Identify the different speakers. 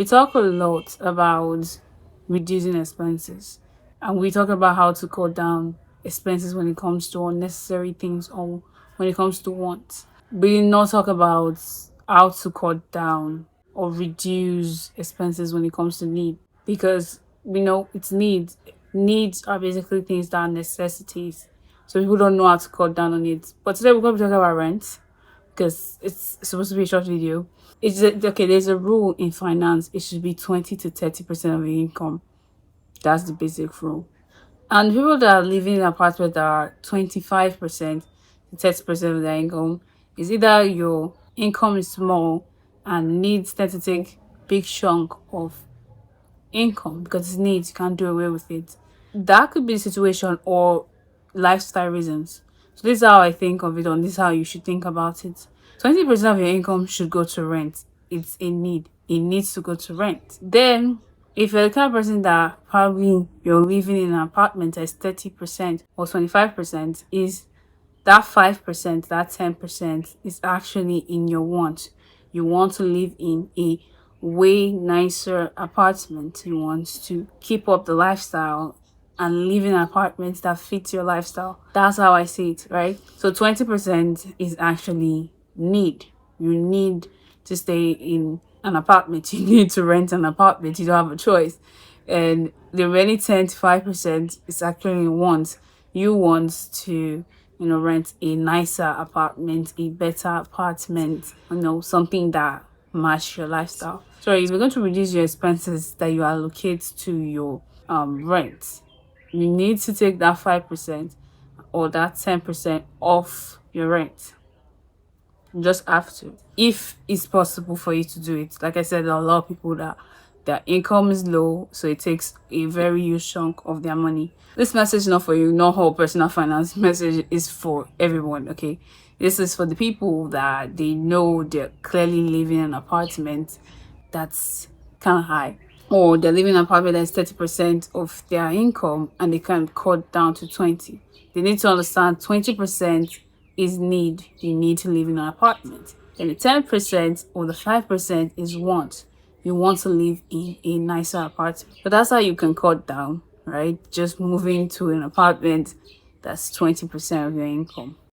Speaker 1: We talk a lot about reducing expenses, and we talk about how to cut down expenses when it comes to unnecessary things or when it comes to wants. We did not talk about how to cut down or reduce expenses when it comes to need, because we know it's needs. Needs are basically things that are necessities. So people don't know how to cut down on it. But today we're going to be talking about rent, because it's supposed to be a short video. Okay, there's a rule in finance. It should be 20 to 30% of your income. That's the basic rule. And people that are living in apartments that are 25% to 30% of their income, is either your income is small and needs tend to take big chunk of income because it's needs, you can't do away with it. That could be the situation, or lifestyle reasons. So this is how I think of it, and this is how you should think about it. 20% of your income should go to rent. It's a need. It needs to go to rent. Then if you're the kind of person that probably you're living in an apartment that's 30% or 25%, is that 5%, that 10% is actually in your want. You want to live in a way nicer apartment. You want to keep up the lifestyle and live in an apartment that fits your lifestyle. That's how I see it, right? So 20% is actually need. You need to stay in an apartment. You need to rent an apartment. You don't have a choice. And the remaining 10 to 5% is actually want. You want to, rent a nicer apartment, a better apartment, something that match your lifestyle. So if you're going to reduce your expenses that you allocate to your rent, you need to take that 5% or that 10% off your rent. You just have to, if it's possible for you to do it. Like I said, there are a lot of people that their income is low, so it takes a very huge chunk of their money. This message is not for you, not whole personal finance message is for everyone, okay? This is for the people that they know they're clearly living in an apartment that's kind of high, or they're living in an apartment that's 30% of their income and they can cut down to 20. They need to understand 20% is need. You need to live in an apartment. And the 10% or the 5% is want. You want to live in a nicer apartment. But that's how you can cut down, right? Just moving to an apartment that's 20% of your income.